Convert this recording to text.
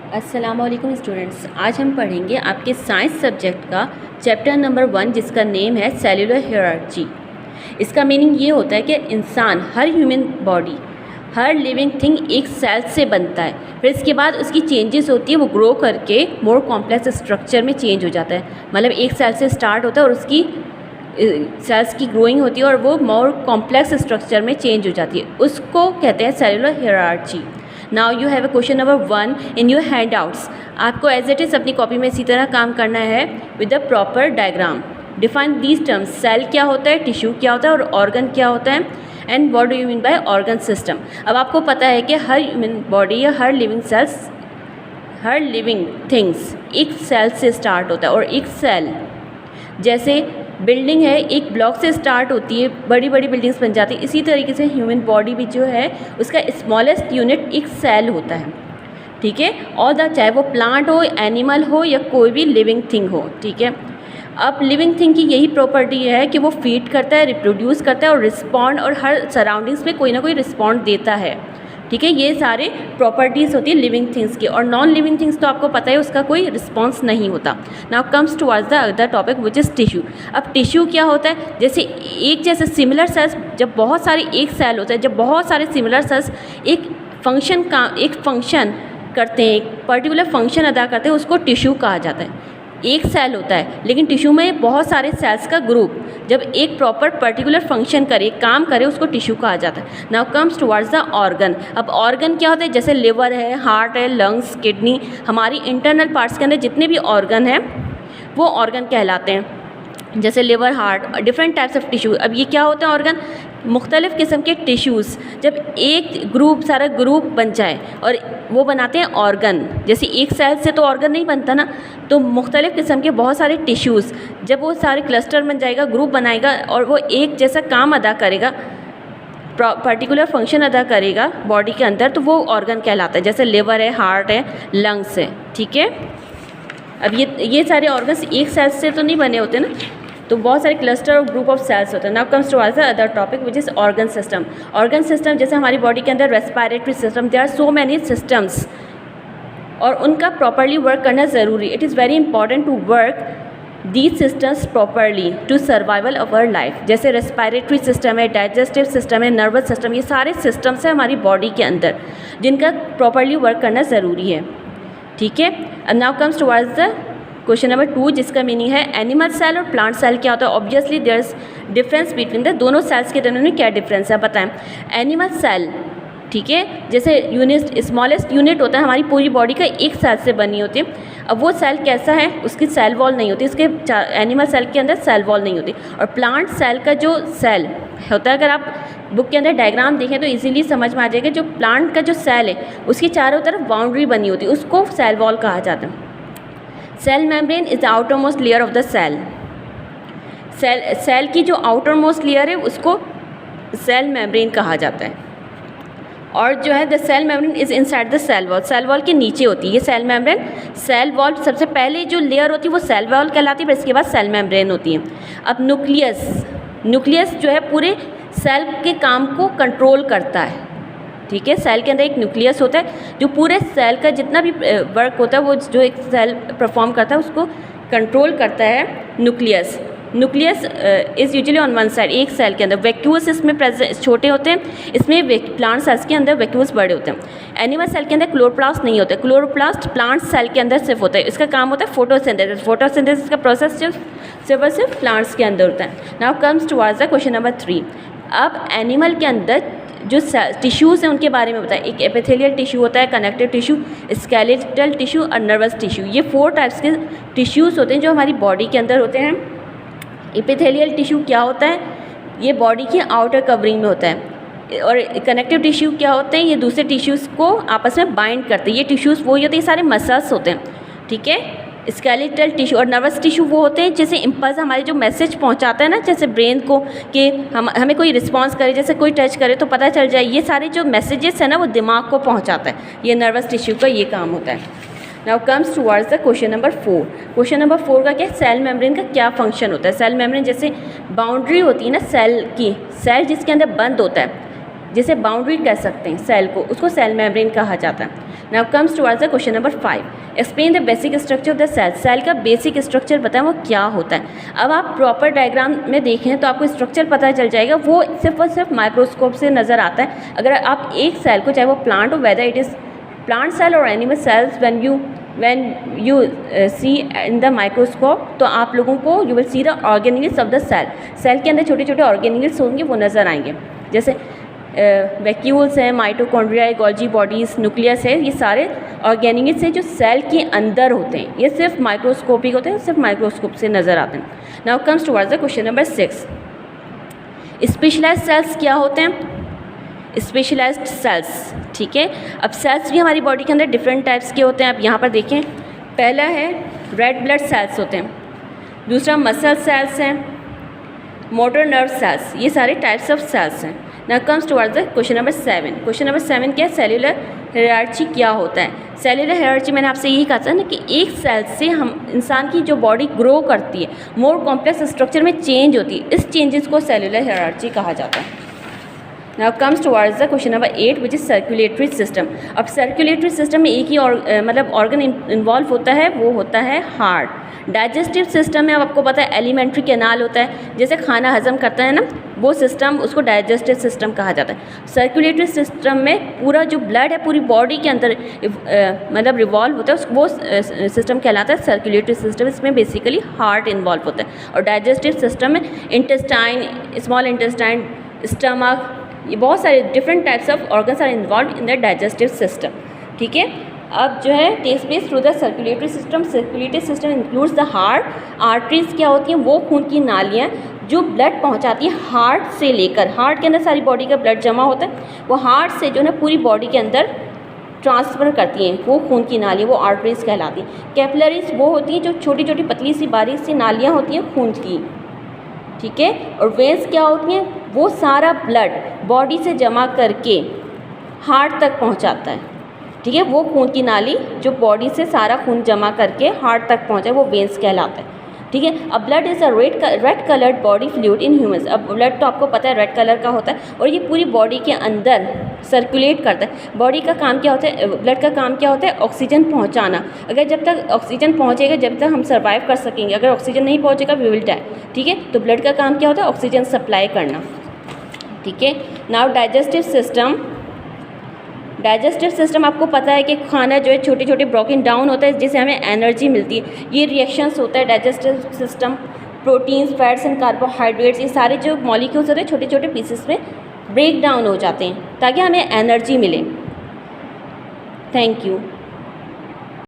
अस्सलाम वालेकुम स्टूडेंट्स, आज हम पढ़ेंगे आपके साइंस सब्जेक्ट का चैप्टर नंबर 1 जिसका नेम है सेलुलर हायरार्की। इसका मीनिंग ये होता है कि इंसान, हर ह्यूमन बॉडी, हर लिविंग थिंग एक सेल से बनता है। फिर इसके बाद उसकी चेंजेस होती है, वो ग्रो करके मोर कॉम्प्लेक्स स्ट्रक्चर में चेंज हो जाता है। मतलब एक सेल से स्टार्ट होता है और उसकी सेल्स की ग्रोइंग होती है और वो मोर कॉम्प्लेक्स स्ट्रक्चर में चेंज हो जाती है। उसको कहते हैं cellular hierarchy. Now you have a question number 1 in your handouts. आपको एज इट इज़ अपनी कॉपी में इसी तरह काम करना है with the proper diagram. Define these terms. Cell क्या होता है, टिश्यू क्या होता है और ऑर्गन क्या होता है, and what do you mean by organ system. अब आपको पता है कि हर ह्यूमन बॉडी या हर लिविंग सेल्स, हर लिविंग थिंग्स एक सेल से स्टार्ट होता है। और एक सेल जैसे बिल्डिंग है, एक ब्लॉक से स्टार्ट होती है, बड़ी बड़ी बिल्डिंग्स बन जाती है। इसी तरीके से ह्यूमन बॉडी भी जो है उसका स्मॉलेस्ट यूनिट एक सेल होता है। ठीक है, और चाहे वो प्लांट हो, एनिमल हो या कोई भी लिविंग थिंग हो। ठीक है, अब लिविंग थिंग की यही प्रॉपर्टी है कि वो फीड करता है, रिप्रोड्यूस करता है और रिस्पॉन्ड, और हर सराउंडिंग्स में कोई ना कोई रिस्पॉन्ड देता है। ठीक है, ये सारे प्रॉपर्टीज़ होती है लिविंग थिंग्स की। और नॉन लिविंग थिंग्स तो आपको पता है उसका कोई रिस्पॉन्स नहीं होता। Now comes towards the other topic which is tissue. अब टिश्यू क्या होता है, जैसे सिमिलर सेल्स, जब बहुत सारे एक सेल होता है, जब बहुत सारे सिमिलर सेल्स एक फंक्शन करते हैं, एक पर्टिकुलर फंक्शन अदा करते हैं, उसको टिश्यू कहा जाता है। एक सेल होता है लेकिन टिश्यू में बहुत सारे सेल्स का ग्रुप जब एक प्रॉपर पर्टिकुलर फंक्शन करे, काम करे, उसको टिश्यू कहा जाता है। Now comes towards the organ. अब ऑर्गन क्या होता है, जैसे लिवर है, हार्ट है, लंग्स, किडनी, हमारी इंटरनल पार्ट्स के अंदर जितने भी ऑर्गन हैं वो ऑर्गन कहलाते हैं। जैसे liver, heart, different types of tissue. अब ये क्या होते हैं ऑर्गन, मुख्तलिफ़ किस्म के टिश्यूज़ जब एक सारा ग्रुप बन जाए और वो बनाते हैं ऑर्गन। जैसे एक सेल से तो ऑर्गन नहीं बनता ना, तो मुख्तलिफ़ किस्म के बहुत सारे टिश्यूज़ जब वो सारे क्लस्टर बन जाएगा, ग्रुप बनाएगा और वो एक जैसा काम अदा करेगा, पर्टिकुलर फंक्शन अदा करेगा बॉडी के अंदर, तो वो ऑर्गन कहलाता है। जैसे लिवर है, हार्ट है, लंग्स है। ठीक है, अब ये सारे ऑर्गन्स एक सेल से तो नहीं बने होते ना, तो बहुत सारे क्लस्टर और ग्रुप ऑफ सेल्स होते हैं। Now comes to the other topic which is organ system. Organ system जैसे हमारी बॉडी के अंदर respiratory system, there are so many systems और उनका प्रॉपरली वर्क करना ज़रूरी। It is very important to work these systems properly to survival of our life. जैसे respiratory system है, डाइजेस्टिव सिस्टम है, नर्वस सिस्टम, ये सारे सिस्टम्स हैं हमारी बॉडी के अंदर जिनका प्रॉपरली वर्क करना ज़रूरी है। ठीक है, अब now comes towards the question number 2 जिसका मीनिंग है एनिमल सेल और प्लांट सेल क्या होता है। Obviously there is difference between the दोनों सेल्स के दरमियान में क्या डिफरेंस है बताएं। एनिमल सेल, ठीक है, जैसे यूनिट, स्मॉलेस्ट यूनिट होता है हमारी पूरी बॉडी का, एक सेल से बनी होती है। अब वो सेल कैसा है, उसकी सेल वॉल नहीं होती, इसके एनिमल सेल के अंदर सेल वॉल नहीं होती। और प्लांट सेल का जो सेल होता है, अगर आप बुक के अंदर डायग्राम देखें तो इजीली समझ में आ जाएगा, जो प्लांट का जो सेल है उसकी चारों तरफ बाउंड्री बनी होती है, उसको सेल वॉल कहा जाता है। Cell membrane is the outer most layer of the cell. Cell की जो आउटर मोस्ट लेयर है उसको सेल मेम्ब्रेन कहा जाता है। और जो है the cell membrane is inside the cell wall, cell wall के नीचे होती है ये सेल मेम्ब्रेन। सेल वॉल सबसे पहले जो लेयर होती है वो सेल वॉल कहलाती है, फिर इसके बाद सेल मेम्ब्रेन होती है। अब न्यूक्लियस जो है पूरे सेल के काम को कंट्रोल करता है। ठीक है, सेल के अंदर एक न्यूक्लियस होता है जो पूरे सेल का जितना भी वर्क होता है, वो जो एक सेल परफॉर्म करता है उसको कंट्रोल करता है nucleus is usually on one side, एक सेल के अंदर। वैक्यूल्स इसमें प्रेजेंट छोटे होते हैं, इसमें प्लांट सेल्स के अंदर वैक्यूल्स बड़े होते हैं। एनिमल सेल के अंदर क्लोरोप्लास्ट नहीं होता, क्लोरोप्लास्ट प्लांट सेल के अंदर सिर्फ होता है। इसका काम होता है फोटोसिंथेसिस का प्रोसेस सिर्फ प्लांट्स के अंदर होता है। Now comes towards the question number 3। अब एनिमल के अंदर जो टिश्यूज़ हैं उनके बारे में बताएं। एक एपिथेलियल टिश्यू होता है, कनेक्टिव टिश्यू, स्केलेटल टिश्यू और नर्वस टिश्यू। ये 4 टाइप्स के टिश्यूज़ होते हैं जो हमारी बॉडी के अंदर होते हैं। एपिथेलियल टिश्यू क्या होता है, ये बॉडी की आउटर कवरिंग में होता है। और कनेक्टिव टिश्यू क्या होते हैं, ये दूसरे टिश्यूज़ को आपस में बाइंड करते हैं। ये टिश्यूज़ वही होते हैं, ये सारे मसल्स होते हैं। ठीक है, स्केलेटल टिश्यू और नर्वस टिश्यू वो होते हैं जैसे इम्पल्स हमारे जो मैसेज पहुंचाता है ना, जैसे ब्रेन को कि हमें कोई रिस्पांस करे, जैसे कोई टच करे तो पता चल जाए, ये सारे जो मैसेजेस है ना वो दिमाग को पहुंचाता है। ये नर्वस टिश्यू का ये काम होता है। Now comes towards the question number 4। Question number 4 का क्या है, सेल मेम्ब्रेन का क्या फंक्शन होता है। सेल मेम्ब्रेन जैसे बाउंड्री होती है ना सेल की, सेल जिसके अंदर बंद होता है, जैसे बाउंड्री कह सकते हैं सेल को, उसको सेल मेम्ब्रेन कहा जाता है। Now comes towards the question number 5, explain the basic structure of the cell. Cell का बेसिक स्ट्रक्चर बताएं वो क्या होता है। अब आप प्रॉपर डायग्राम में देखें तो आपको स्ट्रक्चर पता चल जाएगा, वो सिर्फ और सिर्फ माइक्रोस्कोप से नज़र आता है। अगर आप एक सेल को, चाहे वो प्लांट हो, whether it is plant cell और animal cells, when you see in the microscope, तो आप लोगों को you will see the organelles of the cell। Cell के अंदर छोटे छोटे ऑर्गेनिल्स होंगे, वो नज़र आएंगे, जैसे वैक्यूल्स हैं, माइटोकॉन्ड्रिया, गोल्जी बॉडीज़, न्यूक्लियस है, ये सारे ऑर्गेनिल्स हैं जो सेल के अंदर होते हैं। ये सिर्फ माइक्रोस्कोपिक होते हैं, सिर्फ माइक्रोस्कोप से नज़र आते हैं। Now comes towards the question number 6, specialized cells क्या होते हैं? स्पेशलाइज्ड सेल्स, ठीक है। अब सेल्स भी हमारी बॉडी के अंदर डिफरेंट टाइप्स के होते हैं। अब यहाँ पर देखें, पहला है रेड ब्लड सेल्स होते हैं, दूसरा मसल सेल्स हैं, मोटर नर्व सेल्स, ये सारे टाइप्स ऑफ सेल्स हैं। Now comes towards the question number 7। Question number 7 क्या है? सेल्यूलर हायरार्ची क्या होता है? सेल्यूलर हायरार्ची मैंने आपसे यही कहा था ना कि एक सेल से हम इंसान की जो बॉडी ग्रो करती है, मोर कॉम्प्लेक्स स्ट्रक्चर में चेंज होती है, इस चेंजेस को सेल्यूलर हायरार्ची कहा जाता है। Now comes towards the question number 8 which is circulatory system. अब सर्कुलेटरी सिस्टम में एक ही मतलब ऑर्गन इन्वॉल्व होता है, वो होता है हार्ट। डाइजेस्टिव सिस्टम में अब आपको पता है एलिमेंट्री कैनाल होता है, जैसे खाना हजम करता है ना, वो सिस्टम, उसको डाइजेस्टिव सिस्टम कहा जाता है। सर्कुलेटरी सिस्टम में पूरा जो ब्लड है पूरी बॉडी के अंदर मतलब रिवॉल्व होता है, वो सिस्टम कहलाता है सर्कुलेटरी सिस्टम। इसमें बेसिकली हार्ट इन्वॉल्व होता है। और डाइजेस्टिव सिस्टम में इंटेस्टाइन, स्मॉल इंटेस्टाइन, स्टमक, ये बहुत सारे different types of organs are involve in the digestive system, ठीक है। अब जो है takes place through the circulatory system. Circulatory system includes the heart. Arteries क्या होती हैं? वो खून की नालियाँ जो ब्लड पहुंचाती है हार्ट से लेकर, हार्ट के अंदर सारी बॉडी का ब्लड जमा होता है, वो हार्ट से जो है पूरी बॉडी के अंदर ट्रांसफ़र करती हैं, वो खून की नालियाँ, वो आर्टरीज कहलाती हैं। कैपिलरीज वो होती हैं जो छोटी छोटी पतली सी बारीक सी नालियाँ होती हैं खून की, ठीक है। और वेन्स क्या होती हैं? वो सारा ब्लड बॉडी से जमा करके हार्ट तक पहुंचाता है, ठीक है। वो खून की नाली जो बॉडी से सारा खून जमा करके हार्ट तक पहुंचाए, वो वेन्स कहलाता है, ठीक है। अब blood is a red coloured body fluid in humans. अब ब्लड तो आपको पता है रेड कलर का होता है और ये पूरी बॉडी के अंदर सर्कुलेट करता है। बॉडी का काम क्या होता है? ब्लड का काम क्या होता है? ऑक्सीजन पहुंचाना। अगर जब तक ऑक्सीजन पहुंचेगा, जब तक हम सर्वाइव कर सकेंगे। अगर ऑक्सीजन नहीं पहुंचेगा, वी विल डाई, ठीक है। तो ब्लड का काम क्या होता है? ऑक्सीजन सप्लाई करना, ठीक है। Now digestive system. Digestive system आपको पता है कि खाना जो है छोटे छोटे ब्रोकन डाउन होता है, जिससे हमें एनर्जी मिलती है। ये रिएक्शंस होता है digestive system. Proteins, fats and carbohydrates, ये सारे जो मॉलिक्यूल्स होते हैं छोटे छोटे पीसेस में ब्रेक डाउन हो जाते हैं ताकि हमें एनर्जी मिले। Thank you.